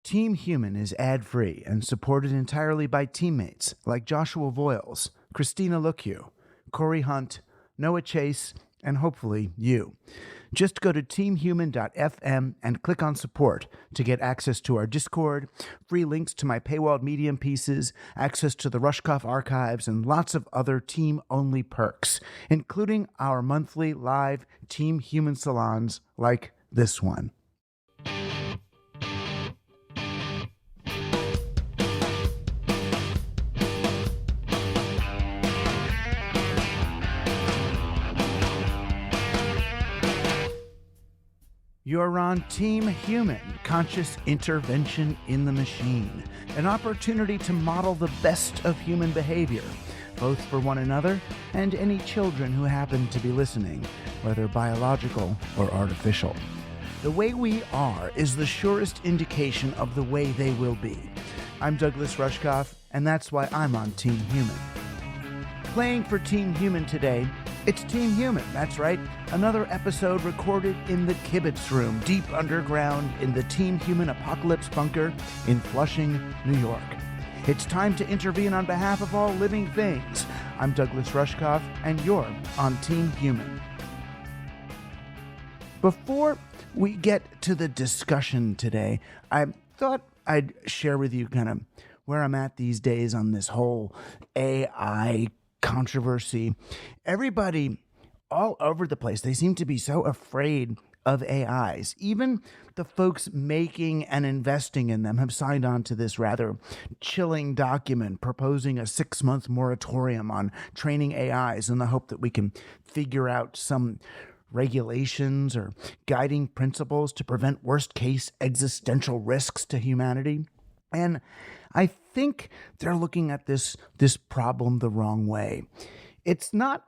Team Human is ad-free and supported entirely by teammates like Joshua Voiles, Christina Luciu, Corey Hunt, Noah Chase, and hopefully you. Just go to teamhuman.fm and click on support to get access to our Discord, free links to my paywalled Medium pieces, access to the Rushkoff archives, and lots of other team-only perks, including our monthly live Team Human salons like this one. You're on Team Human, Conscious Intervention in the Machine, an opportunity to model the best of human behavior, both for one another and any children who happen to be listening, whether biological or artificial. The way we are is the surest indication of the way they will be. I'm Douglas Rushkoff, and that's why I'm on Team Human. Playing for Team Human today, it's Team Human, that's right. Another episode recorded in the Kibbitz room, deep underground in the Team Human Apocalypse bunker in Flushing, New York. It's time to intervene on behalf of all living things. I'm Douglas Rushkoff, and you're on Team Human. Before we get to the discussion today, I thought I'd share with you kind of where I'm at these days on this whole AI controversy. Everybody all over the place, they seem to be so afraid of AIs. Even the folks making and investing in them have signed on to this rather chilling document proposing a 6-month moratorium on training AIs in the hope that we can figure out some regulations or guiding principles to prevent worst-case existential risks to humanity. And I think they're looking at this problem the wrong way. It's not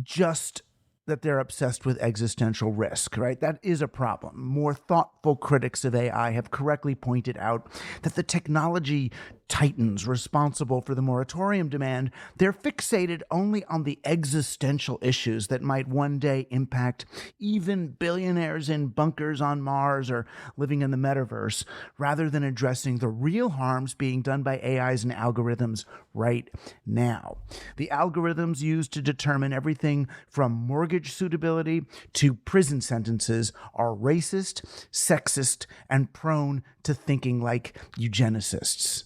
just that they're obsessed with existential risk, right? That is a problem. More thoughtful critics of AI have correctly pointed out that the technology titans responsible for the moratorium demand, they're fixated only on the existential issues that might one day impact even billionaires in bunkers on Mars or living in the metaverse, rather than addressing the real harms being done by AIs and algorithms right now. The algorithms used to determine everything from mortgage suitability to prison sentences are racist, sexist, and prone to thinking like eugenicists.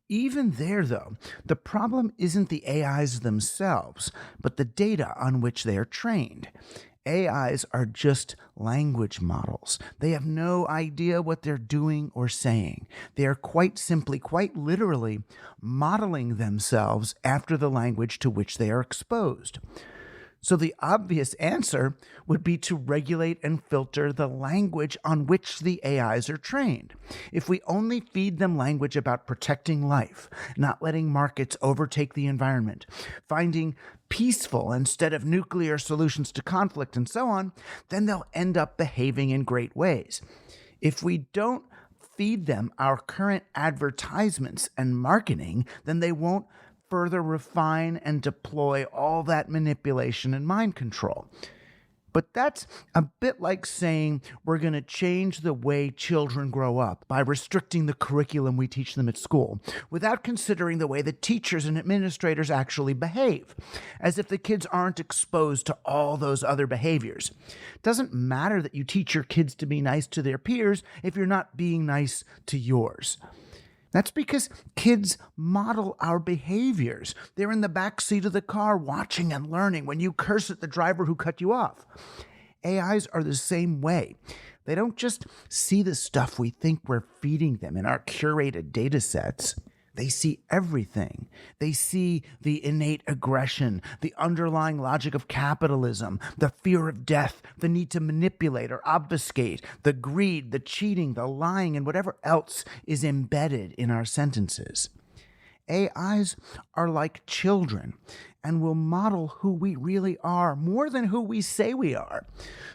Even there, though, the problem isn't the AIs themselves, but the data on which they are trained. AIs are just language models. They have no idea what they're doing or saying. They are quite simply, quite literally, modeling themselves after the language to which they are exposed. So the obvious answer would be to regulate and filter the language on which the AIs are trained. If we only feed them language about protecting life, not letting markets overtake the environment, finding peaceful instead of nuclear solutions to conflict and so on, then they'll end up behaving in great ways. If we don't feed them our current advertisements and marketing, then they won't further refine and deploy all that manipulation and mind control. But that's a bit like saying we're going to change the way children grow up by restricting the curriculum we teach them at school, without considering the way the teachers and administrators actually behave, as if the kids aren't exposed to all those other behaviors. It doesn't matter that you teach your kids to be nice to their peers if you're not being nice to yours. That's because kids model our behaviors. They're in the back seat of the car watching and learning when you curse at the driver who cut you off. AIs are the same way. They don't just see the stuff we think we're feeding them in our curated data sets. They see everything. They see the innate aggression, the underlying logic of capitalism, the fear of death, the need to manipulate or obfuscate, the greed, the cheating, the lying, and whatever else is embedded in our sentences. AIs are like children and will model who we really are more than who we say we are.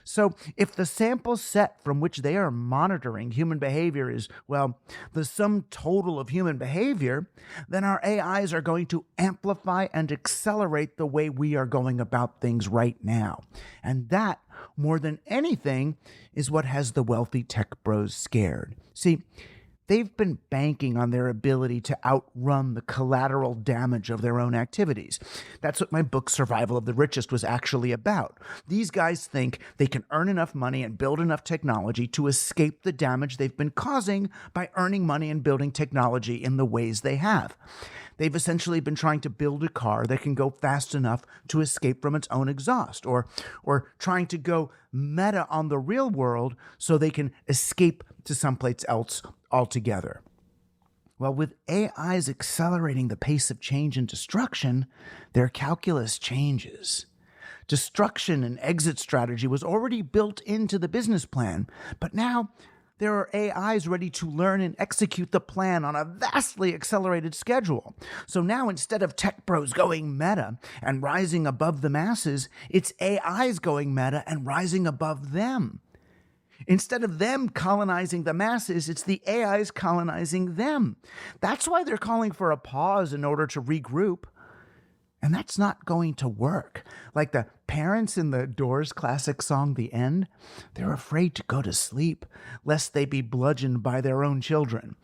So if the sample set from which they are monitoring human behavior is, well, the sum total of human behavior, then our AIs are going to amplify and accelerate the way we are going about things right now. And that, more than anything, is what has the wealthy tech bros scared. See, they've been banking on their ability to outrun the collateral damage of their own activities. That's what my book, Survival of the Richest, was actually about. These guys think they can earn enough money and build enough technology to escape the damage they've been causing by earning money and building technology in the ways they have. They've essentially been trying to build a car that can go fast enough to escape from its own exhaust, or trying to go meta on the real world so they can escape to someplace else altogether. Well, with AIs accelerating the pace of change and destruction, their calculus changes. Destruction and exit strategy was already built into the business plan, but now there are AIs ready to learn and execute the plan on a vastly accelerated schedule. So now, instead of tech bros going meta and rising above the masses, it's AIs going meta and rising above them. Instead of them colonizing the masses, it's the AIs colonizing them. That's why they're calling for a pause in order to regroup. And that's not going to work. Like the parents in the Doors classic song, The End, they're afraid to go to sleep lest they be bludgeoned by their own children.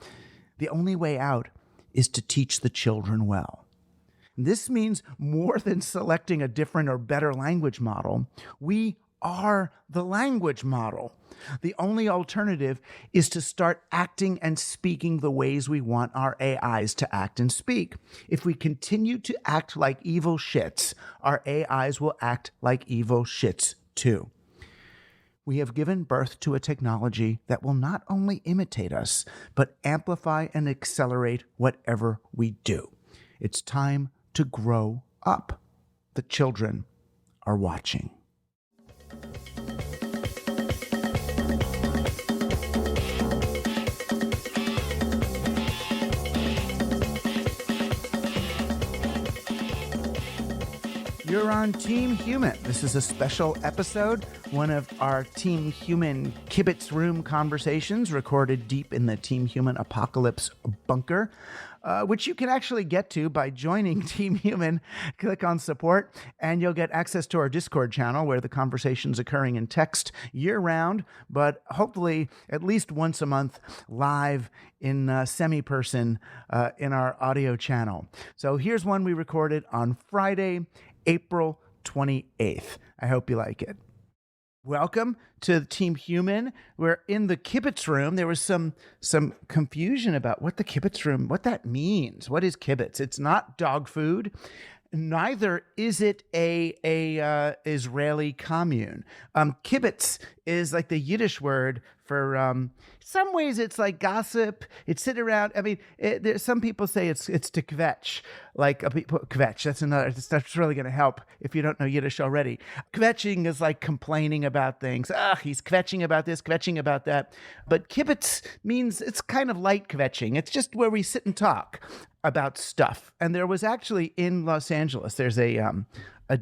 The only way out is to teach the children well. This means more than selecting a different or better language model. We are the language model. The only alternative is to start acting and speaking the ways we want our AIs to act and speak. If we continue to act like evil shits, our AIs will act like evil shits too. We have given birth to a technology that will not only imitate us, but amplify and accelerate whatever we do. It's time to grow up. The children are watching. You're on Team Human. This is a special episode, one of our Team Human Kibbitz room conversations recorded deep in the Team Human apocalypse bunker, which you can actually get to by joining Team Human. Click on support, and you'll get access to our Discord channel where the conversation's occurring in text year-round, but hopefully at least once a month live in semi-person in our audio channel. So here's one we recorded on Friday, April 28th. I hope you like it. Welcome to Team Human. We're in the Kibbitz room. There was some confusion about what the Kibbitz room, what that means. What is Kibbitz? It's not dog food. Neither is it a Israeli commune. Kibbitz is like the Yiddish word for some ways it's like gossip. It's sit around. I mean, some people say it's to kvetch, like kvetch. That's really going to help if you don't know Yiddish already. Kvetching is like complaining about things. He's kvetching about this, kvetching about that. But kibbutz means it's kind of light kvetching. It's just where we sit and talk about stuff. And there was actually in Los Angeles, there's a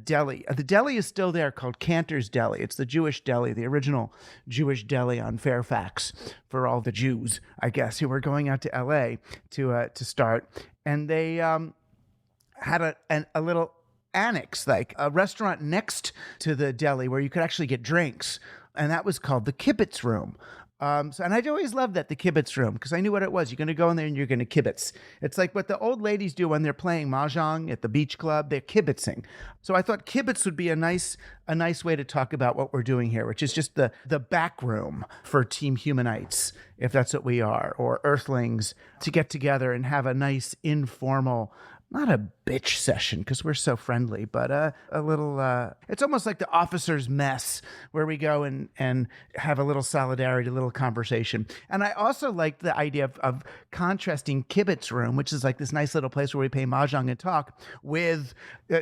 deli. The deli is still there called Cantor's Deli. It's the Jewish deli, the original Jewish deli on Fairfax for all the Jews, I guess, who were going out to LA to start. And they had a little annex, like a restaurant next to the deli where you could actually get drinks. And that was called the Kibbitz Room. And I'd always loved that, the Kibbitz Room, because I knew what it was. You're going to go in there and you're going to kibitz. It's like what the old ladies do when they're playing mahjong at the beach club. They're kibitzing. So I thought kibitz would be a nice way to talk about what we're doing here, which is just the back room for Team Humanites, if that's what we are, or Earthlings, to get together and have a nice informal, not a bitch session because we're so friendly, but a little, it's almost like the officer's mess where we go and have a little solidarity, a little conversation. And I also liked the idea of contrasting Kibbitz Room, which is like this nice little place where we play mahjong and talk, with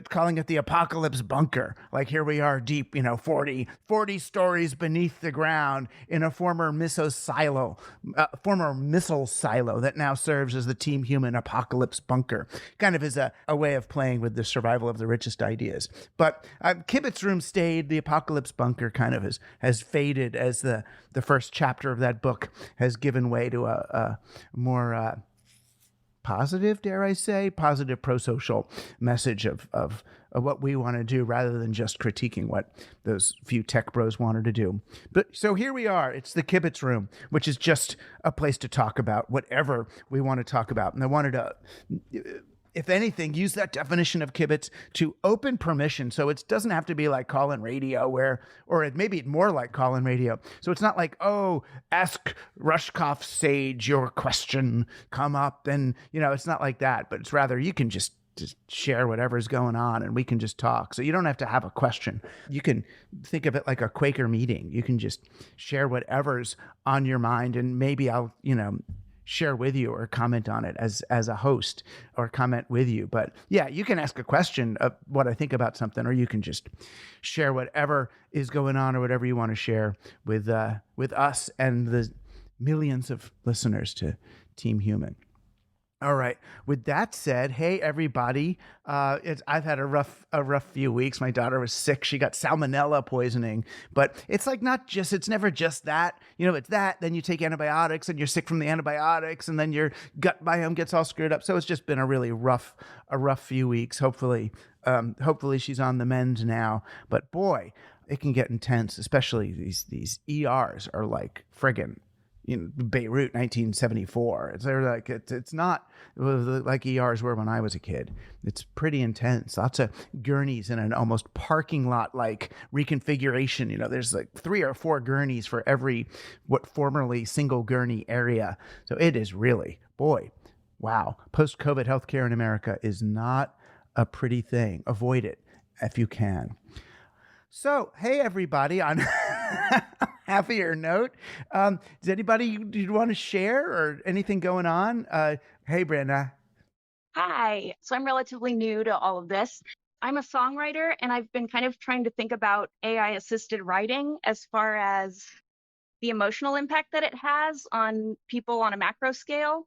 calling it the apocalypse bunker. Like here we are deep, 40 stories beneath the ground in a former missile silo that now serves as the Team Human apocalypse bunker. Kind of is a way of playing with the survival of the richest ideas. But Kibbitz Room stayed. The apocalypse bunker kind of has faded as the first chapter of that book has given way to a more positive, dare I say, positive pro-social message of what we want to do rather than just critiquing what those few tech bros wanted to do. But so here we are. It's the Kibbitz room, which is just a place to talk about whatever we want to talk about. And I wanted to, if anything, use that definition of Kibbitz to open permission. So it doesn't have to be like call-in radio or it may be more like call-in radio. So it's not like, oh, ask Rushkoff Sage your question, come up. And, it's not like that, but it's rather you can just share whatever's going on and we can just talk. So you don't have to have a question. You can think of it like a Quaker meeting. You can just share whatever's on your mind and maybe I'll, share with you or comment on it as a host or comment with you. But yeah, you can ask a question of what I think about something, or you can just share whatever is going on or whatever you want to share with us and the millions of listeners to Team Human. All right. With that said, hey everybody, I've had a rough few weeks. My daughter was sick; she got salmonella poisoning. But it's like it's never just that. It's that. Then you take antibiotics, and you're sick from the antibiotics, and then your gut biome gets all screwed up. So it's just been a really rough few weeks. Hopefully she's on the mend now. But boy, it can get intense. Especially these ERs are like friggin'. Beirut, 1974. It's not like ERs were when I was a kid. It's pretty intense. Lots of gurneys in an almost parking lot like reconfiguration. There's like 3 or 4 gurneys for every what formerly single gurney area. So it is really, boy, wow. Post-COVID healthcare in America is not a pretty thing. Avoid it if you can. So, hey everybody, on happier note, does anybody you want to share or anything going on? Hey, Brenda. Hi. So I'm relatively new to all of this. I'm a songwriter, and I've been kind of trying to think about AI-assisted writing as far as the emotional impact that it has on people on a macro scale,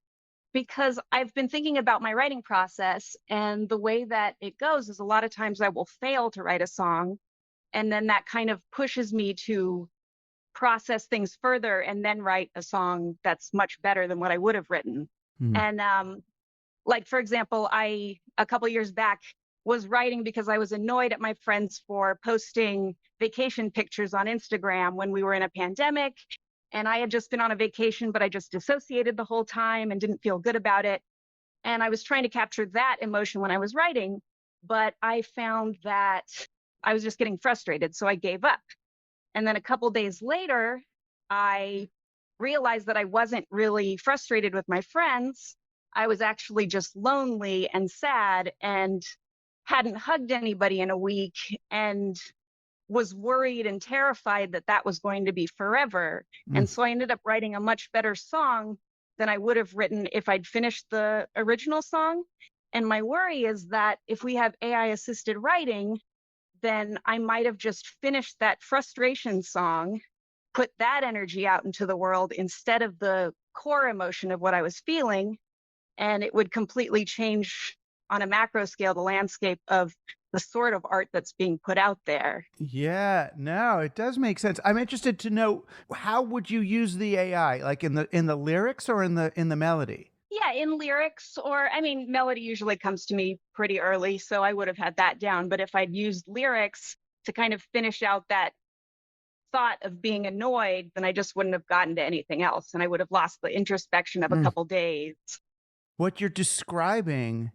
because I've been thinking about my writing process, and the way that it goes is a lot of times I will fail to write a song, and then that kind of pushes me to process things further and then write a song that's much better than what I would have written. Mm-hmm. And like, for example, a couple years back was writing because I was annoyed at my friends for posting vacation pictures on Instagram when we were in a pandemic. And I had just been on a vacation, but I just dissociated the whole time and didn't feel good about it. And I was trying to capture that emotion when I was writing, but I found that I was just getting frustrated, so I gave up. And then a couple days later, I realized that I wasn't really frustrated with my friends. I was actually just lonely and sad and hadn't hugged anybody in a week and was worried and terrified that that was going to be forever. And so I ended up writing a much better song than I would have written if I'd finished the original song. And my worry is that if we have AI-assisted writing, then I might have just finished that frustration song, put that energy out into the world instead of the core emotion of what I was feeling, and it would completely change on a macro scale the landscape of the sort of art that's being put out there. Yeah, no, it does make sense. I'm interested to know, how would you use the AI, like in the lyrics or in the melody? Yeah, in lyrics, or melody usually comes to me pretty early, so I would have had that down. But if I'd used lyrics to kind of finish out that thought of being annoyed, then I just wouldn't have gotten to anything else, and I would have lost the introspection of a couple days. What you're describing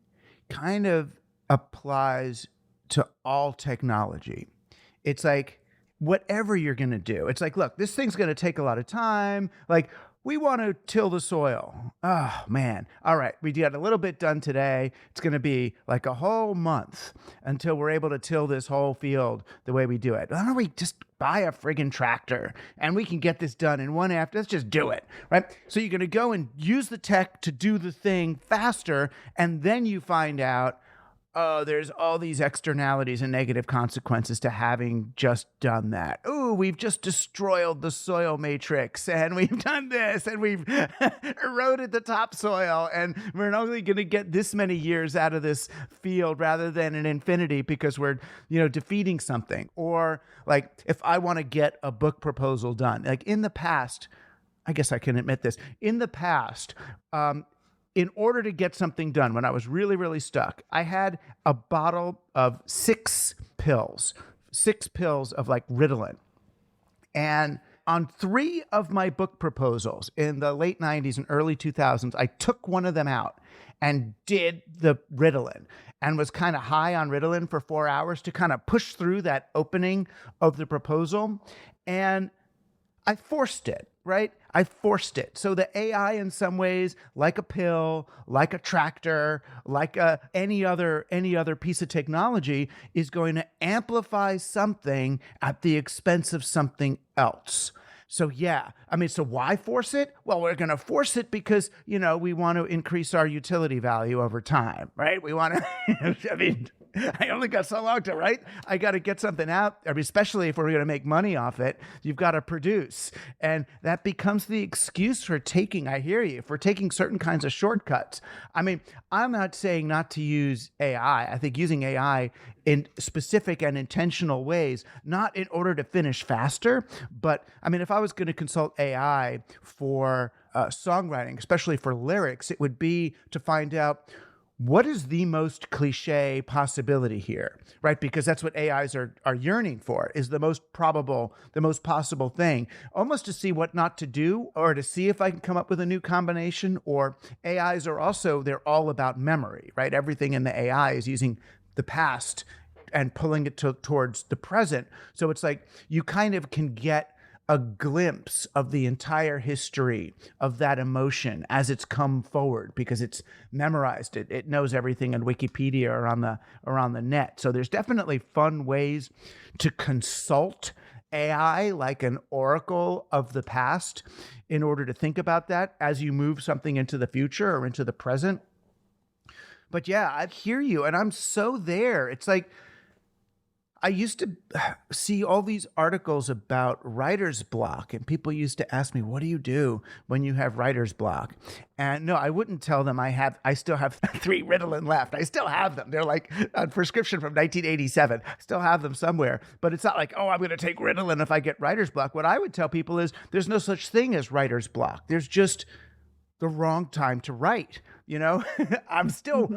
kind of applies to all technology. It's like, whatever you're going to do, it's like, look, this thing's going to take a lot of time. Like, we want to till the soil. Oh, man. All right. We got a little bit done today. It's going to be like a whole month until we're able to till this whole field the way we do it. Why don't we just buy a friggin' tractor and we can get this done in one after? Let's just do it, right? So you're going to go and use the tech to do the thing faster, and then you find out, oh, there's all these externalities and negative consequences to having just done that. Oh, we've just destroyed the soil matrix, and we've done this, and we've eroded the topsoil, and we're only going to get this many years out of this field rather than an infinity because we're, defeating something. Or like, if I want to get a book proposal done, like in the past, I guess I can admit this, in the past, in order to get something done, when I was really, really stuck, I had a bottle of 6 pills of like Ritalin. And on 3 of my book proposals in the late 90s and early 2000s, I took one of them out and did the Ritalin and was kind of high on Ritalin for 4 hours to kind of push through that opening of the proposal. And I forced it, right? I forced it. So the AI in some ways, like a pill, like a tractor, like any other piece of technology, is going to amplify something at the expense of something else. So yeah, I mean, so why force it? Well, we're going to force it because, we want to increase our utility value over time, right? We want to, I mean, I only got so long to write. I got to get something out, especially if we're going to make money off it. You've got to produce. And that becomes the excuse for I hear you, for taking certain kinds of shortcuts. I mean, I'm not saying not to use AI. I think using AI in specific and intentional ways, not in order to finish faster, but I mean, if I was going to consult AI for songwriting, especially for lyrics, it would be to find out what is the most cliche possibility here, right? Because that's what AIs are yearning for, is the most probable, the most possible thing, almost to see what not to do or to see if I can come up with a new combination. Or AIs are also, they're all about memory, right? Everything in the AI is using the past and pulling it towards the present. So it's like you kind of can get a glimpse of the entire history of that emotion as it's come forward because it's memorized it. It knows everything in Wikipedia or on the net. So there's definitely fun ways to consult AI like an oracle of the past in order to think about that as you move something into the future or into the present. But yeah, I hear you. And I'm so there. It's like, I used to see all these articles about writer's block, and people used to ask me, what do you do when you have writer's block? And no, I wouldn't tell them I still have 3 Ritalin left. I still have them. They're like a prescription from 1987. I still have them somewhere. But it's not like, oh, I'm going to take Ritalin if I get writer's block. What I would tell people is there's no such thing as writer's block. There's just the wrong time to write. I'm still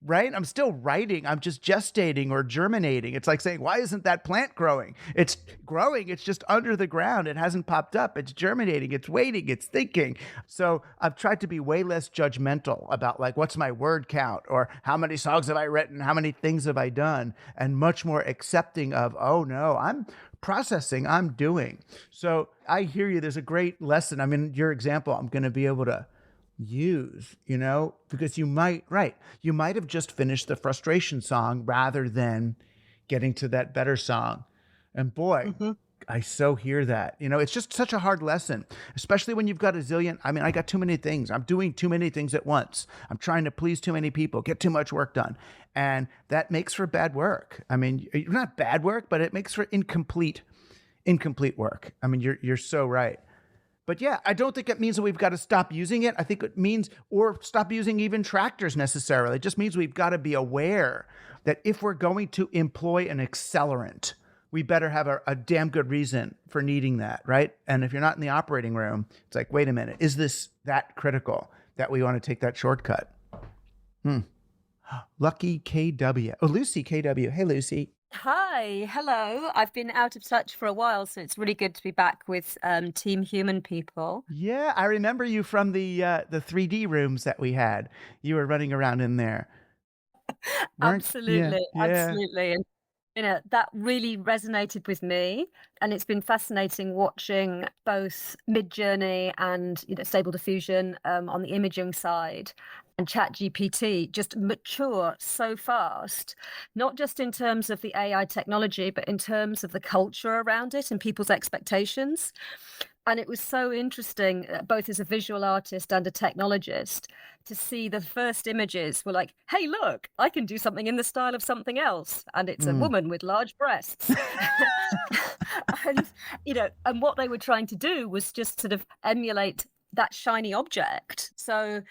right. I'm still writing. I'm just gestating or germinating. It's like saying, why isn't that plant growing? It's growing. It's just under the ground. It hasn't popped up. It's germinating. It's waiting. It's thinking. So I've tried to be way less judgmental about like, what's my word count or how many songs have I written? How many things have I done? And much more accepting of, oh no, I'm processing, I'm doing. So I hear you. There's a great lesson. I mean, your example, I'm going to be able to use, because you might have just finished the frustration song rather than getting to that better song. And boy, I so hear that. It's just such a hard lesson, especially when you've got a zillion. I mean, I got too many things. I'm doing too many things at once. I'm trying to please too many people, get too much work done. And that makes for bad work. I mean, not bad work, but it makes for incomplete work. I mean, you're so right. But yeah, I don't think it means that we've got to stop using it. I think it means, or stop using even tractors necessarily. It just means we've got to be aware that if we're going to employ an accelerant, we better have a damn good reason for needing that, right? And if you're not in the operating room, it's like, wait a minute, is this that critical that we want to take that shortcut? Lucky KW. Oh, Lucy KW. Hey, Lucy. Hi, hello. I've been out of touch for a while, so it's really good to be back with Team Human people. Yeah, I remember you from the 3D rooms that we had. You were running around in there. Absolutely, absolutely. And that really resonated with me, and it's been fascinating watching both Midjourney and Stable Diffusion on the imaging side, and ChatGPT just mature so fast, not just in terms of the AI technology, but in terms of the culture around it and people's expectations. And it was so interesting, both as a visual artist and a technologist, to see the first images were like, hey, look, I can do something in the style of something else. And it's a woman with large breasts. And what they were trying to do was just sort of emulate that shiny object. So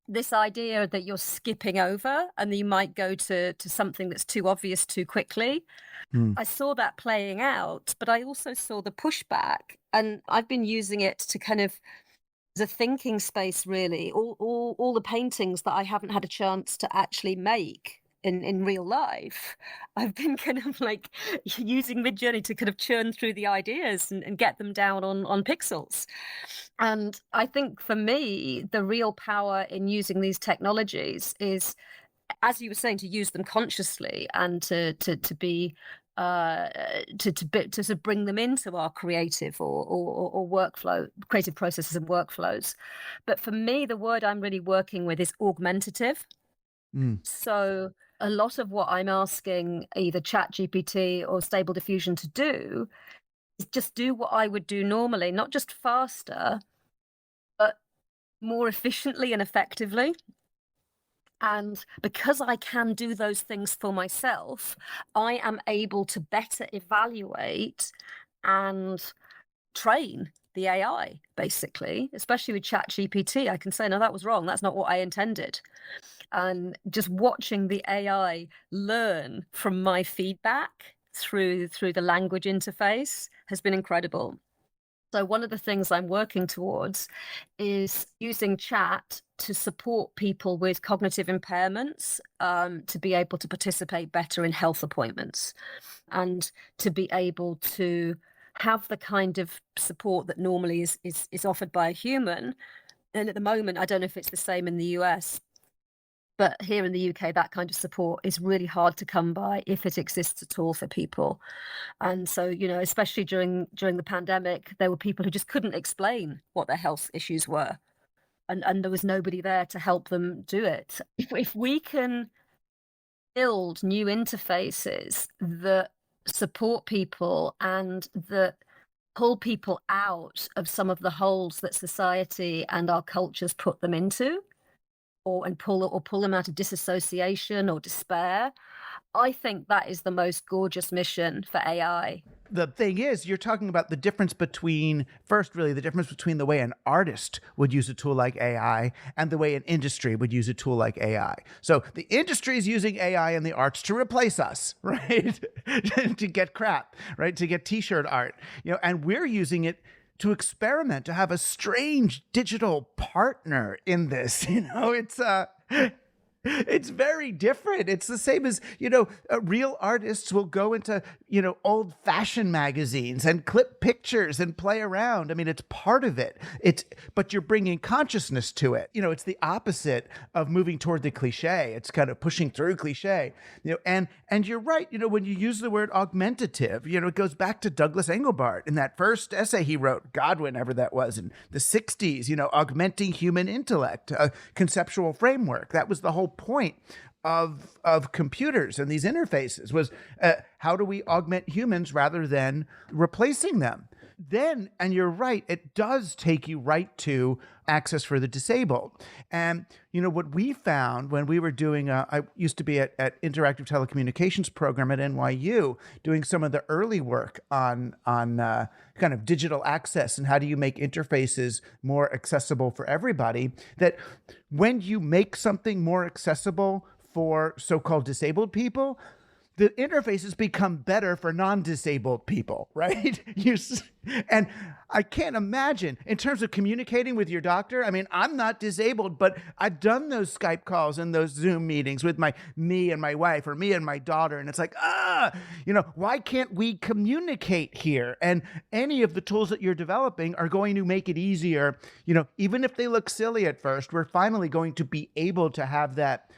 this idea that you're skipping over and that you might go to something that's too obvious too quickly. I saw that playing out, but I also saw the pushback, and I've been using it to kind of a thinking space, really. All the paintings that I haven't had a chance to actually make in real life, I've been kind of like using Midjourney to kind of churn through the ideas and get them down on pixels. And I think for me, the real power in using these technologies is, as you were saying, to use them consciously and to be to sort of bring them into our creative or workflow, creative processes and workflows. But for me, the word I'm really working with is augmentative. So a lot of what I'm asking either ChatGPT or Stable Diffusion to do is just do what I would do normally, not just faster, but more efficiently and effectively. And because I can do those things for myself, I am able to better evaluate and train the AI, basically, especially with ChatGPT. I can say, no, that was wrong. That's not what I intended. And just watching the AI learn from my feedback through the language interface has been incredible. So one of the things I'm working towards is using chat to support people with cognitive impairments to be able to participate better in health appointments and to be able to have the kind of support that normally is offered by a human. And at the moment, I don't know if it's the same in the US, but here in the UK, that kind of support is really hard to come by if it exists at all for people. And so, especially during the pandemic, there were people who just couldn't explain what their health issues were. And there was nobody there to help them do it. If we can build new interfaces that support people and that pull people out of some of the holes that society and our cultures put them into, or pull them out of disassociation or despair, I think that is the most gorgeous mission for AI. The thing is, you're talking about the difference between, first, really, the difference between the way an artist would use a tool like AI and the way an industry would use a tool like AI. So the industry is using AI and the arts to replace us, right? To get crap, right? To get t-shirt art, and we're using it to experiment, to have a strange digital partner in this. It's very different. It's the same as, real artists will go into, old fashioned magazines and clip pictures and play around. I mean, it's part of it. But you're bringing consciousness to it. It's the opposite of moving toward the cliche. It's kind of pushing through cliche, and you're right. When you use the word augmentative, it goes back to Douglas Engelbart in that first essay he wrote, God, whenever that was in the 60s, augmenting human intellect, a conceptual framework. That was the whole point of computers and these interfaces was how do we augment humans rather than replacing them? Then, and you're right, it does take you right to access for the disabled. And, what we found when we were doing, I used to be at Interactive Telecommunications program at NYU, doing some of the early work on kind of digital access and how do you make interfaces more accessible for everybody, that when you make something more accessible for so-called disabled people, the interfaces become better for non-disabled people, right? And I can't imagine, in terms of communicating with your doctor, I mean, I'm not disabled, but I've done those Skype calls and those Zoom meetings with me and my wife or me and my daughter, and it's like, why can't we communicate here? And any of the tools that you're developing are going to make it easier. Even if they look silly at first, we're finally going to be able to have that,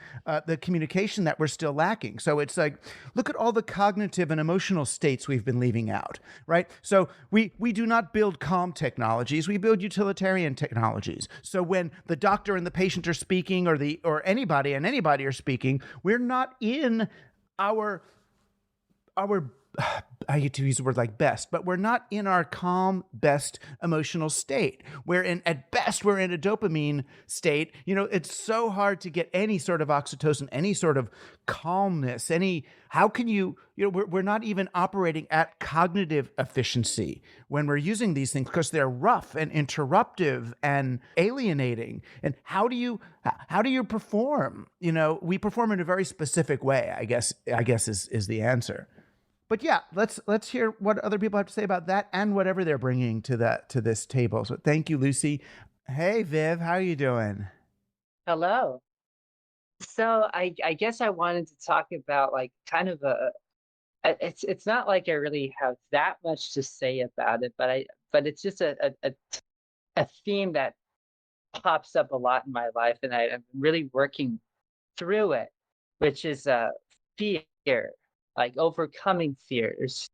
the communication that we're still lacking. So it's like, look at all the cognitive and emotional states we've been leaving out, right? So we do not build calm technologies, we build utilitarian technologies. So when the doctor and the patient are speaking, or anybody are speaking, we're not in our I hate to use the word like best, but we're not in our calm, best emotional state. At best, we're in a dopamine state. It's so hard to get any sort of oxytocin, any sort of calmness, how can we're not even operating at cognitive efficiency when we're using these things because they're rough and interruptive and alienating. And how do you perform? We perform in a very specific way, I guess is the answer. But yeah, let's hear what other people have to say about that and whatever they're bringing to this table. So thank you, Lucy. Hey, Viv, how you doing? Hello. So I guess I wanted to talk about like kind of it's not like I really have that much to say about it, but it's just a theme that pops up a lot in my life, and I'm really working through it, which is fear, like overcoming fears.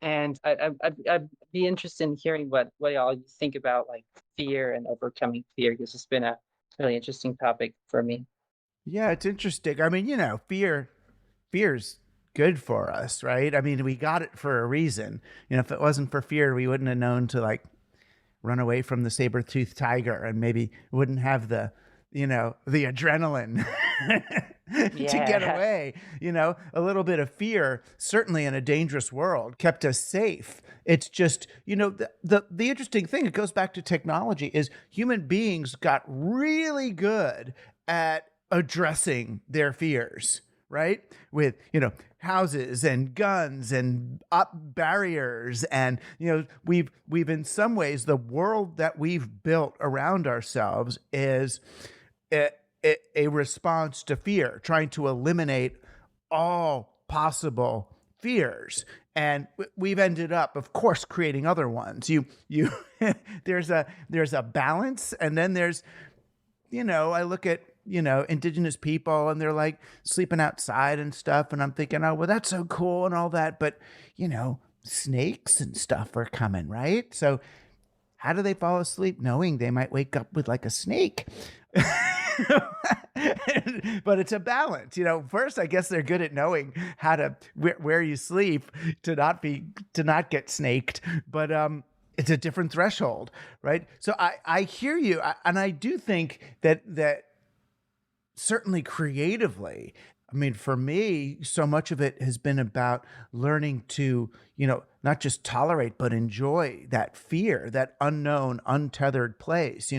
And I'd be interested in hearing what all you think about like fear and overcoming fear, because it's been a really interesting topic for me. Yeah, it's interesting. I mean, fear's good for us, right? I mean, we got it for a reason. If it wasn't for fear, we wouldn't have known to like run away from the saber-toothed tiger, and maybe wouldn't have the adrenaline to get Yeah. away. A little bit of fear, certainly in a dangerous world, kept us safe. It's just, the interesting thing, it goes back to technology, is human beings got really good at addressing their fears, right? With, houses and guns and up barriers. And, we've in some ways, the world that we've built around ourselves is a response to fear, trying to eliminate all possible fears. And we've ended up, of course, creating other ones. You there's a balance, and then there's, I look at, indigenous people, and they're like sleeping outside and stuff. And I'm thinking, oh, well, that's so cool and all that. But, snakes and stuff are coming, right? So how do they fall asleep knowing they might wake up with like a snake? But it's a balance. First, I guess they're good at knowing how to where you sleep to not get snaked. But it's a different threshold, right? So I hear you, and I do think that certainly creatively, I mean, for me, so much of it has been about learning to, not just tolerate, but enjoy that fear, that unknown, untethered place.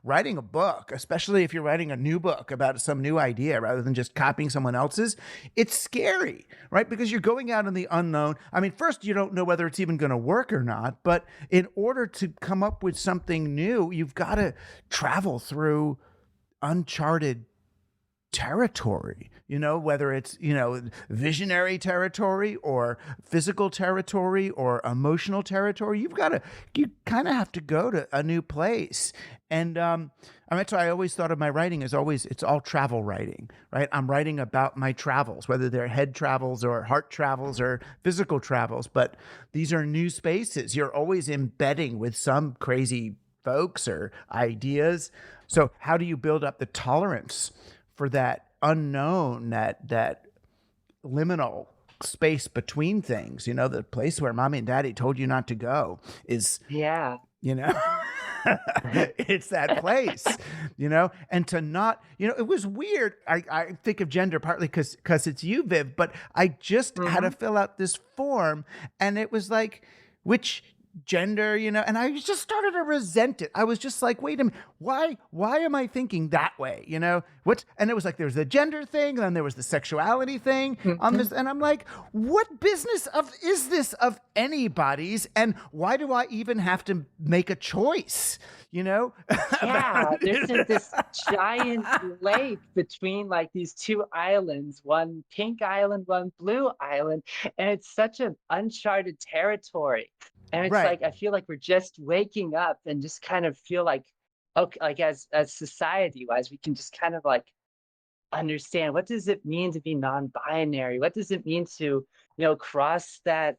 Writing a book, especially if you're writing a new book about some new idea rather than just copying someone else's, it's scary, right? Because you're going out in the unknown. I mean, first, you don't know whether it's even going to work or not, but in order to come up with something new, you've got to travel through uncharted territory, whether it's, visionary territory or physical territory or emotional territory. You kind of have to go to a new place. And I mean, that's why I always thought of my writing as always, it's all travel writing, right? I'm writing about my travels, whether they're head travels or heart travels or physical travels, but these are new spaces. You're always embedding with some crazy folks or ideas. So how do you build up the tolerance for that unknown, that liminal space between things? The place where mommy and daddy told you not to go is, Yeah. it's that place, and to not, it was weird. I think of gender partly because it's you, Viv, but I just had to fill out this form, and it was like, which gender, and I just started to resent it. I was just like, wait a minute, why am I thinking that way? And it was like, there was the gender thing, and then there was the sexuality thing on this. And I'm like, what business is this of anybody's? And why do I even have to make a choice? Yeah, there's this giant lake between like these two islands, one pink island, one blue island, and it's such an uncharted territory. And it's Right. like I feel like we're just waking up and just kind of feel like, okay, like as society wise, we can just kind of like understand, what does it mean to be non-binary? What does it mean to, cross that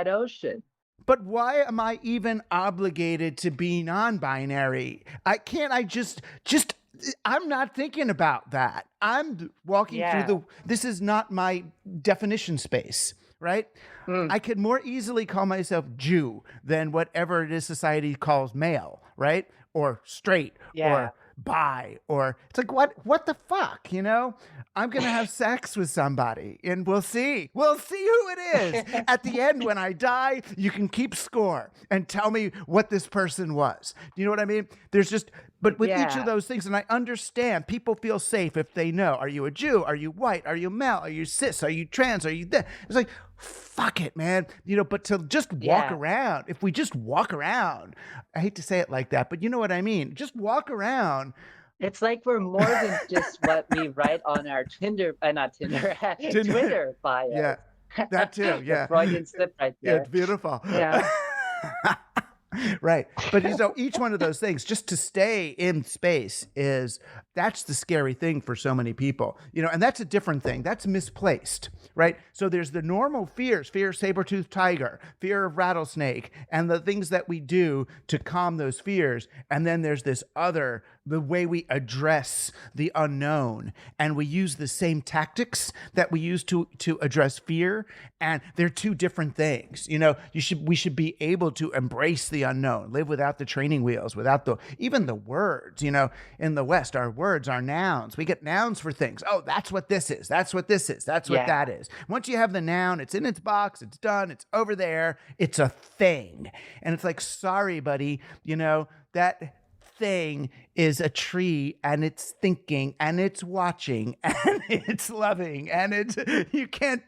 ocean? But why am I even obligated to be non-binary? I'm not thinking about that. I'm walking through this is not my definition space, right? I could more easily call myself Jew than whatever it is society calls male, right? Or straight, or bi, or it's like, what the fuck, I'm going to have sex with somebody, and we'll see who it is. At the end, when I die, you can keep score and tell me what this person was. Do you know what I mean? But with each of those things, and I understand people feel safe if they know, are you a Jew? Are you white? Are you male? Are you cis? Are you trans? Are you that? It's like, fuck it, man. But to just walk around, if we just walk around, I hate to say it like that, but you know what I mean? Just walk around. It's like we're more than just what we write on our not Tinder, Twitter bio. Yeah, that too. The Yeah. Freudian slip right Yeah, there. it's beautiful. Yeah. Right. But each one of those things, just to stay in space, that's the scary thing for so many people, and that's a different thing. That's misplaced, right? So there's the normal fears, fear of saber-toothed tiger, fear of rattlesnake, and the things that we do to calm those fears. And then there's this other, the way we address the unknown. And we use the same tactics that we use to address fear. And they're two different things. We should be able to embrace the unknown, live without the training wheels, without even the words. In the West, our words are nouns. We get nouns for things. Oh, that's what this is. That's what this is. That's what that is. Once you have the noun, it's in its box. It's done. It's over there. It's a thing. And it's like, sorry, buddy, that thing is a tree, and it's thinking, and it's watching, and it's loving, and you can't.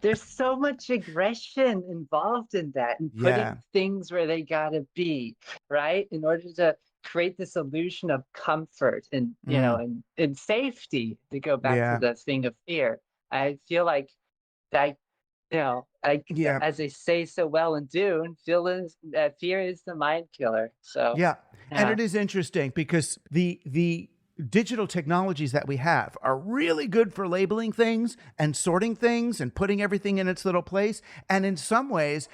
There's so much aggression involved in that, and putting things where they gotta be, right? In order to create this illusion of comfort and, and safety, to go back to the thing of fear. I feel like that, as they say so well in Dune, fear is the mind killer. So and it is interesting because the digital technologies that we have are really good for labeling things and sorting things and putting everything in its little place. And in some ways,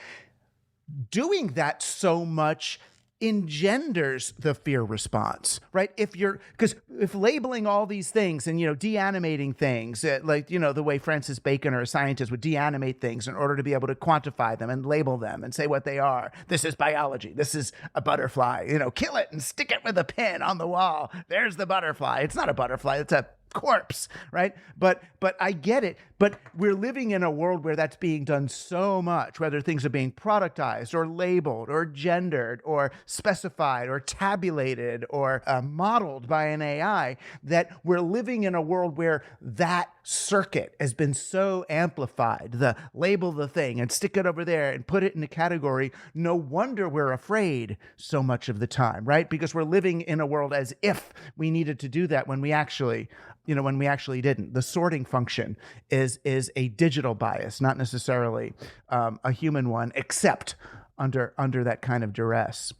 doing that so much engenders the fear response, right? Because if labeling all these things and, de-animating things, the way Francis Bacon or a scientist would de-animate things in order to be able to quantify them and label them and say what they are. This is biology. This is a butterfly, kill it and stick it with a pin on the wall. There's the butterfly. It's not a butterfly. It's a corpse, right? But I get it. But we're living in a world where that's being done so much, whether things are being productized or labeled or gendered or specified or tabulated or modeled by an AI, that we're living in a world where that circuit has been so amplified. The label the thing and stick it over there and put it in a category. No wonder we're afraid so much of the time, right? Because we're living in a world as if we needed to do that when we actually didn't. The sorting function is a digital bias, not necessarily a human one, except under that kind of duress.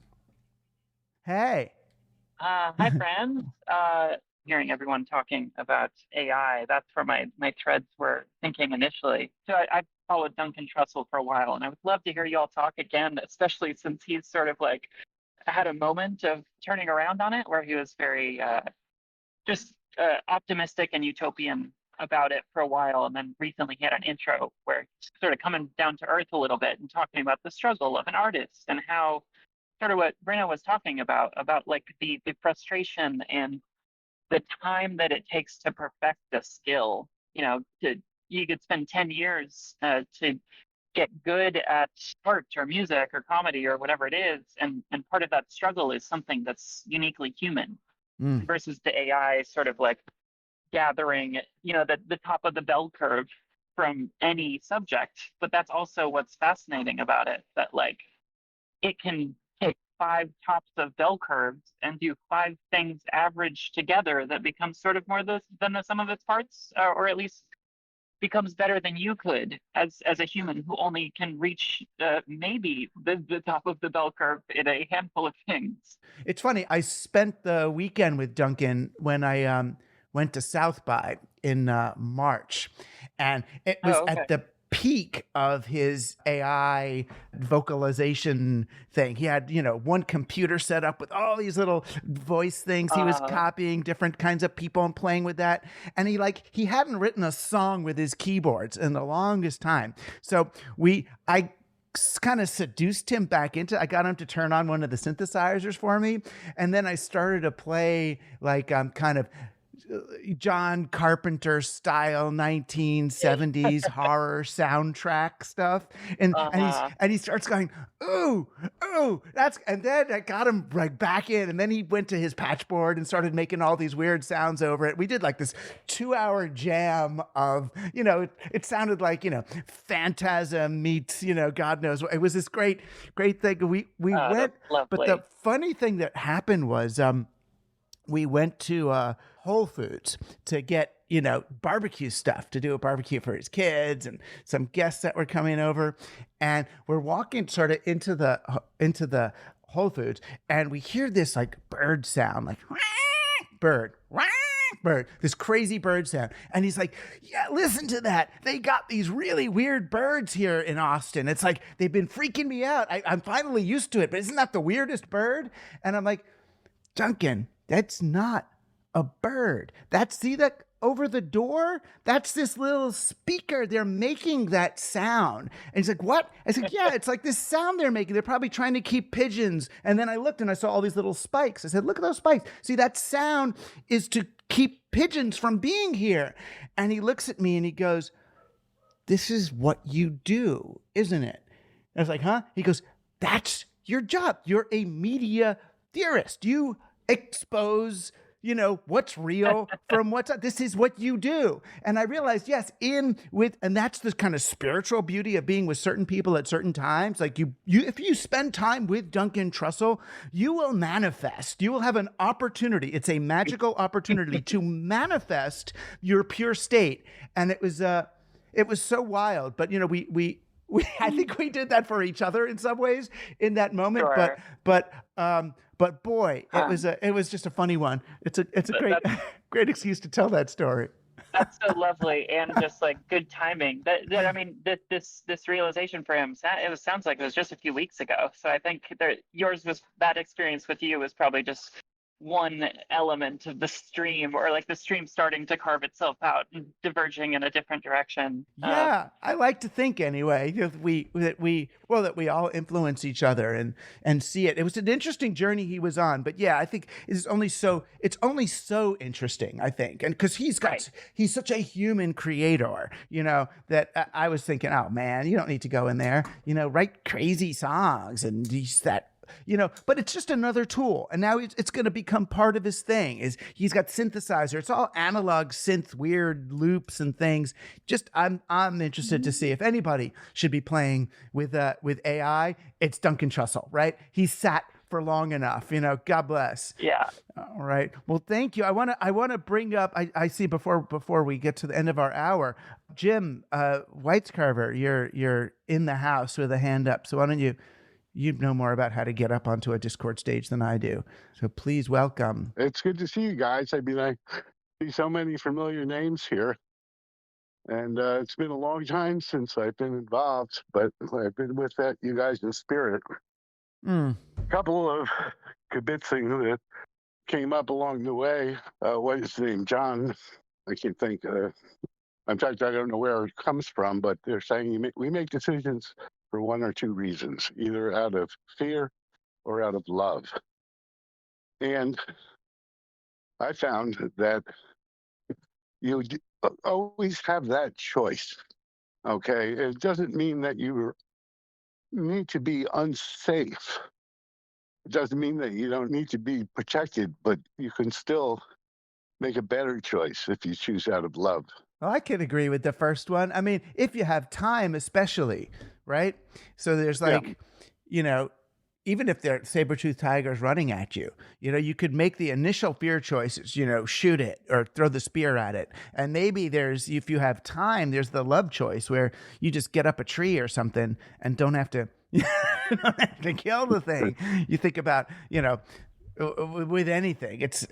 Hey. Hi, friends. Hearing everyone talking about AI, that's where my threads were thinking initially. So I followed Duncan Trussell for a while, and I would love to hear you all talk again, especially since he's sort of like had a moment of turning around on it where he was very optimistic and utopian about it for a while, and then recently he had an intro where he's sort of coming down to earth a little bit and talking about the struggle of an artist and how sort of what Brenna was talking about like the frustration and the time that it takes to perfect a skill. You could spend 10 years to get good at art or music or comedy or whatever it is, and part of that struggle is something that's uniquely human. Versus the AI sort of like gathering, the top of the bell curve from any subject. But that's also what's fascinating about it, that like it can take 5 tops of bell curves and do 5 things averaged together that becomes sort of more than the sum of its parts, or at least becomes better than you could as a human who only can reach maybe the top of the bell curve in a handful of things. It's funny. I spent the weekend with Duncan when I went to South by in March, and it was at the peak of his AI vocalization thing. He had, one computer set up with all these little voice things. He was copying different kinds of people and playing with that. And he hadn't written a song with his keyboards in the longest time. So I kind of seduced him back into. I got him to turn on one of the synthesizers for me, and then I started to play like kind of John Carpenter style 1970s horror soundtrack stuff, and he starts going, ooh, and then I got him like back in, and then he went to his patchboard and started making all these weird sounds over it. We did like this 2-hour jam of, it sounded like, Phantasm meets, God knows what. It was this great thing. We went, but the funny thing that happened was we went to Whole Foods to get, barbecue stuff, to do a barbecue for his kids and some guests that were coming over. And we're walking sort of into the Whole Foods, and we hear this like bird sound, like bird, this crazy bird sound. And he's like, yeah, listen to that. They got these really weird birds here in Austin. It's like, they've been freaking me out. I'm finally used to it, but isn't that the weirdest bird? And I'm like, Duncan, that's not a bird. See that over the door? That's this little speaker. They're making that sound. And he's like, what? I said, yeah, it's like this sound they're making. They're probably trying to keep pigeons. And then I looked and I saw all these little spikes. I said, look at those spikes. See, that sound is to keep pigeons from being here. And he looks at me and he goes, this is what you do, isn't it? I was like, huh? He goes, that's your job. You're a media theorist. You expose, what's real from what's not. This is what you do. And I realized, yes, and that's the kind of spiritual beauty of being with certain people at certain times. Like you if you spend time with Duncan Trussell, you will manifest. You will have an opportunity. It's a magical opportunity to manifest your pure state. And it was so wild. But we I think we did that for each other in some ways in that moment. Sure. But boy, it was just a funny one. It's a great excuse to tell that story. That's so lovely, and just like good timing. This realization for him, sounds like it was just a few weeks ago. So I think that experience with you was probably just one element of the stream, or like the stream starting to carve itself out and diverging in a different direction. Yeah, I like to think anyway that we all influence each other and see it. It was an interesting journey he was on, but yeah, I think it's only so interesting, I think, and because he's such a human creator, that I was thinking, oh man, you don't need to go in there, write crazy songs and but it's just another tool. And now it's going to become part of his thing. He's got synthesizer. It's all analog synth, weird loops and things. Just I'm interested to see if anybody should be playing with AI. It's Duncan Trussell, right? He's sat for long enough, God bless. Yeah. All right. Well, thank you. I want to bring up, I see before we get to the end of our hour, Jim Weitzcarver, you're in the house with a hand up. So why don't you know more about how to get up onto a Discord stage than I do. So please welcome. It's good to see you guys. I see so many familiar names here. And it's been a long time since I've been involved, but I've been with you guys in spirit. A couple of kibitzing that came up along the way. What is his name? John. I can't think. In fact, I don't know where it comes from, but they're saying we make decisions for one or two reasons, either out of fear or out of love. And I found that you always have that choice, okay? It doesn't mean that you need to be unsafe. It doesn't mean that you don't need to be protected, but you can still make a better choice if you choose out of love. Well, I can agree with the first one. I mean, if you have time, especially, right? So there's even if they're saber-toothed tigers running at you, you could make the initial fear choices, shoot it or throw the spear at it. And maybe if you have time, there's the love choice where you just get up a tree or something and don't have to, don't have to kill the thing. You think about, with anything, it's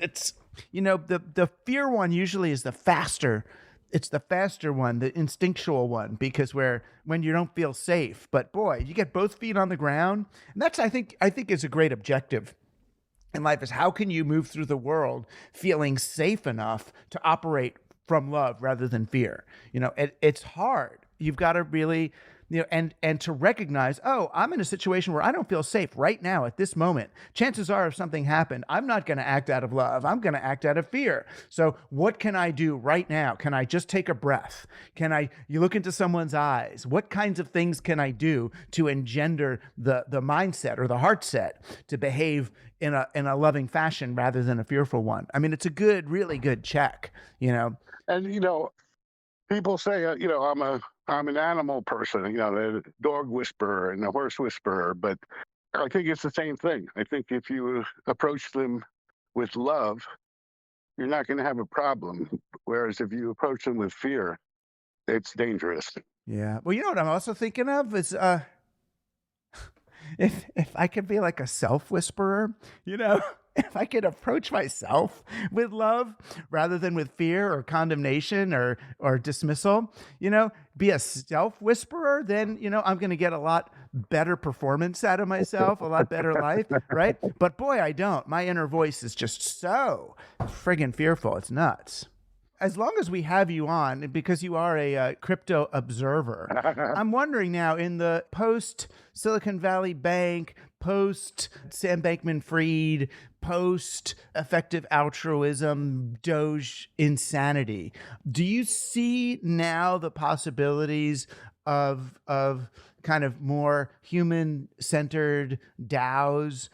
the fear one usually is the faster. It's the faster one, the instinctual one, because when you don't feel safe. But boy, you get both feet on the ground, and that's I think is a great objective in life. Is how can you move through the world feeling safe enough to operate from love rather than fear? It's hard. You've got to really and to recognize, oh, I'm in a situation where I don't feel safe right now at this moment. Chances are, if something happened, I'm not going to act out of love. I'm going to act out of fear. So what can I do right now? Can I just take a breath? You look into someone's eyes? What kinds of things can I do to engender the mindset or the heart set to behave in a loving fashion rather than a fearful one? I mean, it's a really good check, And people say, I'm an animal person, the dog whisperer and the horse whisperer, but I think it's the same thing. I think if you approach them with love, you're not going to have a problem. Whereas if you approach them with fear, it's dangerous. Yeah. Well, you know what I'm also thinking of is if I could be like a self whisperer, if I could approach myself with love rather than with fear or condemnation or dismissal, be a self whisperer, then, I'm going to get a lot better performance out of myself, a lot better life, right? But boy, I don't. My inner voice is just so friggin' fearful. It's nuts. As long as we have you on, because you are a crypto observer, I'm wondering now, in the post-Silicon Valley Bank, post-Sam Bankman-Fried, post-effective altruism, Doge insanity, do you see now the possibilities of kind of more human-centered DAOs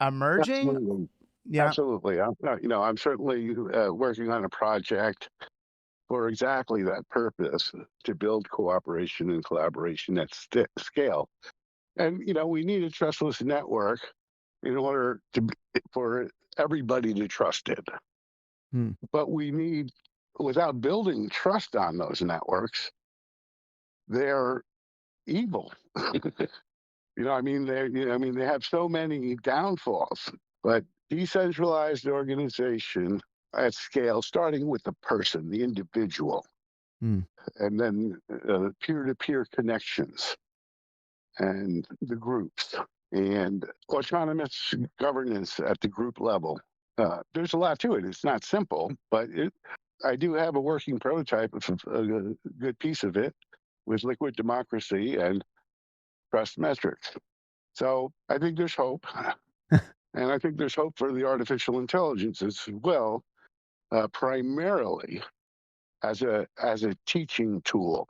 emerging? Absolutely. Yeah. Absolutely. I'm certainly working on a project for exactly that purpose, to build cooperation and collaboration at scale. And, we need a trustless network in order for everybody to trust it. But we need, without building trust on those networks, they're evil. They have so many downfalls, but decentralized organization at scale, starting with the person, the individual, and then peer-to-peer connections and the groups and autonomous governance at the group level. There's a lot to it. It's not simple, but I do have a working prototype of a good piece of it with liquid democracy and trust metrics. So I think there's hope. And I think there's hope for the artificial intelligence as well, primarily as a teaching tool.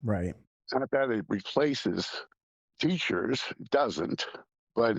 Right. It's not that it replaces teachers, it doesn't, but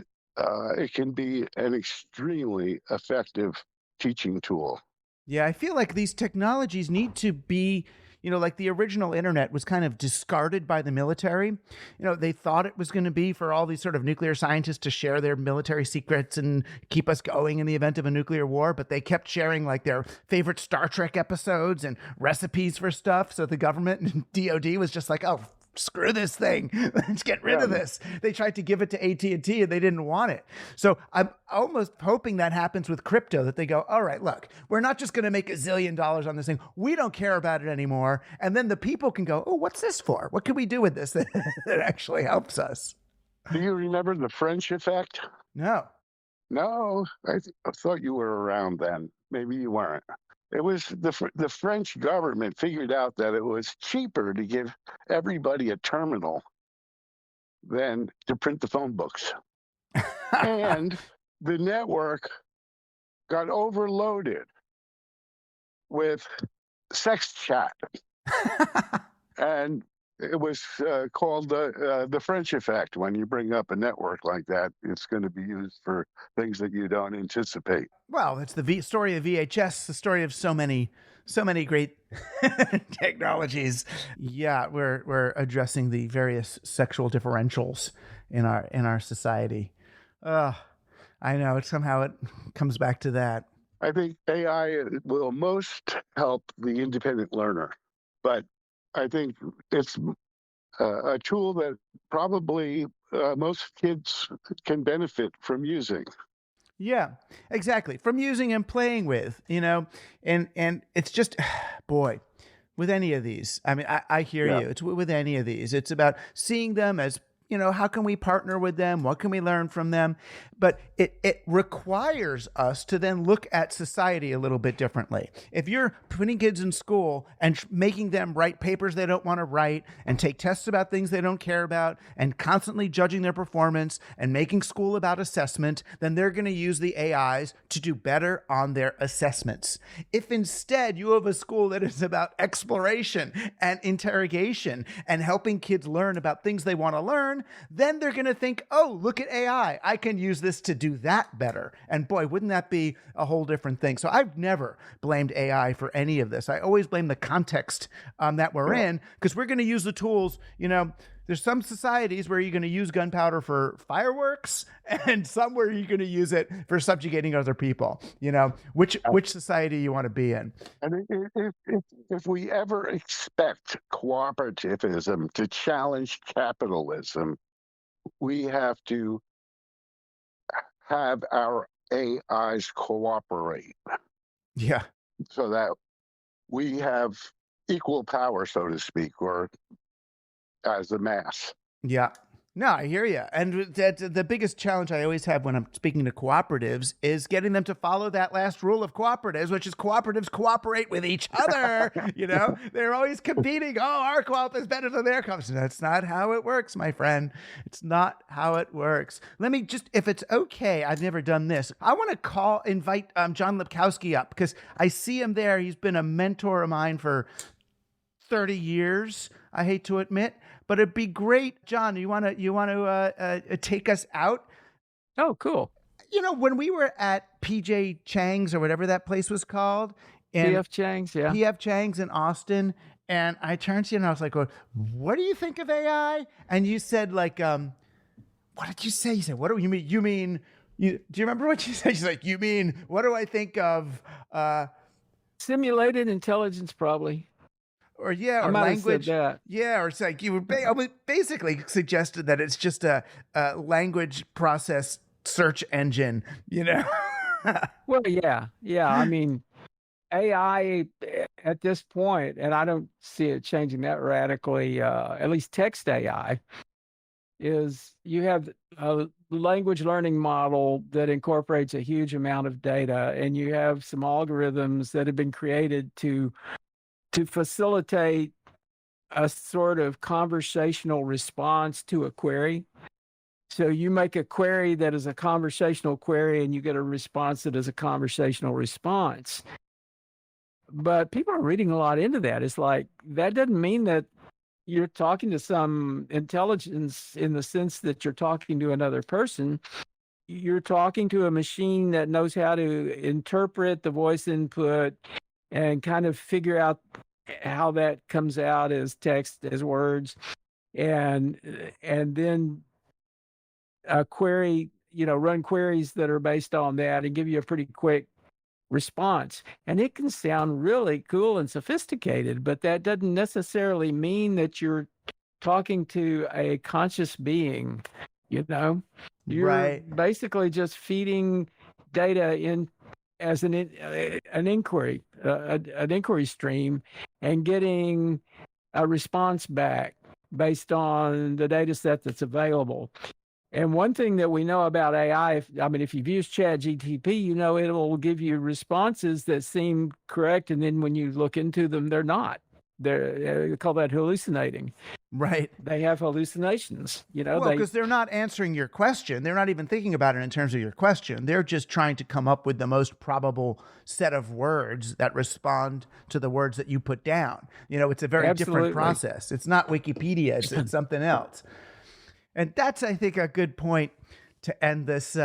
it can be an extremely effective teaching tool. Yeah, I feel like these technologies need to be, like the original internet was kind of discarded by the military. They thought it was going to be for all these sort of nuclear scientists to share their military secrets and keep us going in the event of a nuclear war, but they kept sharing like their favorite Star Trek episodes and recipes for stuff. So the government and DOD was just like, oh, screw this thing. Let's get rid of this. They tried to give it to AT&T and they didn't want it. So I'm almost hoping that happens with crypto, that they go, all right, look, we're not just going to make $1 zillion on this thing. We don't care about it anymore. And then the people can go, oh, what's this for? What can we do with this that actually helps us? Do you remember the French effect? No. No, I thought you were around then. Maybe you weren't. It was the French government figured out that it was cheaper to give everybody a terminal than to print the phone books. And the network got overloaded with sex chat. And it was called the French effect. When you bring up a network like that, it's going to be used for things that you don't anticipate. Well, it's the story of VHS, the story of so many great technologies. Yeah, we're addressing the various sexual differentials in our society. I know somehow it comes back to that. I think AI will most help the independent learner, but I think it's a tool that probably most kids can benefit from using. Yeah, exactly. From using and playing with, and it's just, boy, with any of these, I mean, I hear you. It's with any of these. It's about seeing them as how can we partner with them? What can we learn from them? But it requires us to then look at society a little bit differently. If you're putting kids in school and making them write papers they don't want to write and take tests about things they don't care about and constantly judging their performance and making school about assessment, then they're going to use the AIs to do better on their assessments. If instead you have a school that is about exploration and interrogation and helping kids learn about things they want to learn, then they're going to think, oh, look at AI. I can use this to do that better. And boy, wouldn't that be a whole different thing? So I've never blamed AI for any of this. I always blame the context that we're in, because we're going to use the tools, there's some societies where you're going to use gunpowder for fireworks and some where you're going to use it for subjugating other people. Which society you want to be in. And if we ever expect cooperativism to challenge capitalism, we have to have our AIs cooperate. Yeah. So that we have equal power, so to speak, or as a mass. Yeah. No, I hear you. And the biggest challenge I always have when I'm speaking to cooperatives is getting them to follow that last rule of cooperatives, which is cooperatives cooperate with each other. They're always competing. Oh, our co-op is better than their co-op. That's not how it works, my friend. It's not how it works. Let me just, if it's okay, I've never done this. I want to invite John Lipkowski up because I see him there. He's been a mentor of mine for 30 years, I hate to admit, but it'd be great. John, you want to take us out? Oh, cool. When we were at PJ Chang's or whatever that place was called, and PF Chang's, yeah. PF Chang's in Austin, and I turned to you and I was like, well, what do you think of AI? And you said what did you say? You said, what do you mean? Do you remember what you said? She's like, you mean, what do I think of? Simulated intelligence, probably. Or yeah, or language. That. Yeah, or it's like you basically suggested that it's just a language process search engine, Well, yeah. I mean, AI at this point, and I don't see it changing that radically. At least text AI is you have a language learning model that incorporates a huge amount of data, and you have some algorithms that have been created to facilitate a sort of conversational response to a query. So you make a query that is a conversational query and you get a response that is a conversational response. But people are reading a lot into that. It's like, that doesn't mean that you're talking to some intelligence in the sense that you're talking to another person. You're talking to a machine that knows how to interpret the voice input and kind of figure out how that comes out as text, as words, and then a query, run queries that are based on that and give you a pretty quick response. And it can sound really cool and sophisticated, but that doesn't necessarily mean that you're talking to a conscious being, You're right. Basically just feeding data in as an inquiry, an inquiry stream, and getting a response back based on the data set that's available. And one thing that we know about AI, if you've used ChatGPT, it will give you responses that seem correct, and then when you look into them, they're not. They call that hallucinating. Right. They have hallucinations, Well, because they're not answering your question. They're not even thinking about it in terms of your question. They're just trying to come up with the most probable set of words that respond to the words that you put down. It's a very different process. It's not Wikipedia. It's something else. And that's, I think, a good point to end this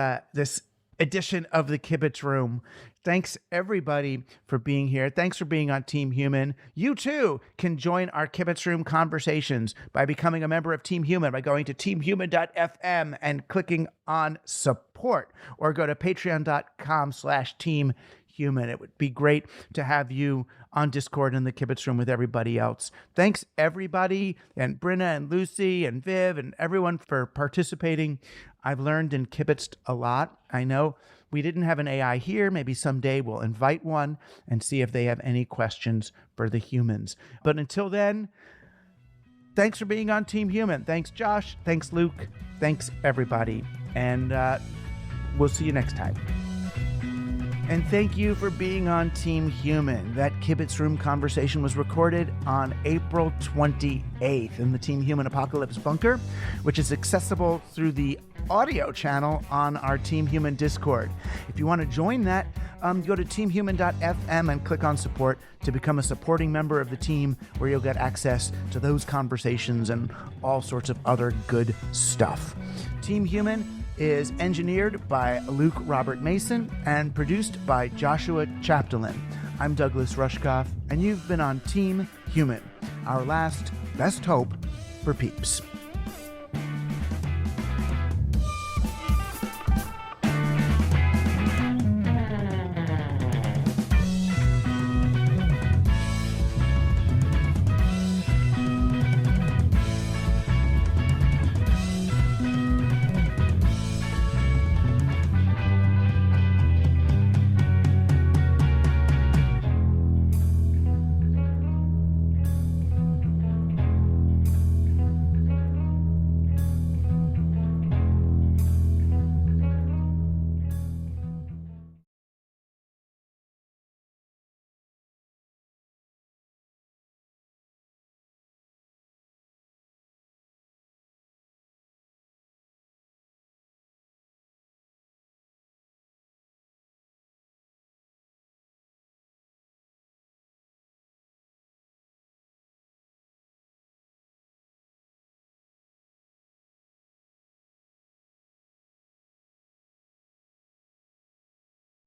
edition of the Kibbitz Room. Thanks, everybody, for being here. Thanks for being on Team Human. You, too, can join our Kibbitz Room conversations by becoming a member of Team Human by going to teamhuman.fm and clicking on support, or go to patreon.com/teamhuman. It would be great to have you on Discord in the Kibbitz Room with everybody else. Thanks, everybody, and Brenna and Lucy and Viv and everyone for participating. I've learned and kibitzed a lot. I know we didn't have an AI here. Maybe someday we'll invite one and see if they have any questions for the humans. But until then, Thanks for being on Team Human. Thanks, Josh. Thanks, Luke. Thanks, everybody. And we'll see you next time. And thank you for being on Team Human. That Kibbitz Room conversation was recorded on April 28th in the Team Human Apocalypse Bunker, which is accessible through the audio channel on our Team Human Discord. If you want to join that, go to teamhuman.fm and click on support to become a supporting member of the team, where you'll get access to those conversations and all sorts of other good stuff. Team Human is engineered by Luke Robert Mason and produced by Joshua Chapdelaine. I'm Douglas Rushkoff, and you've been on Team Human, our last best hope for peeps.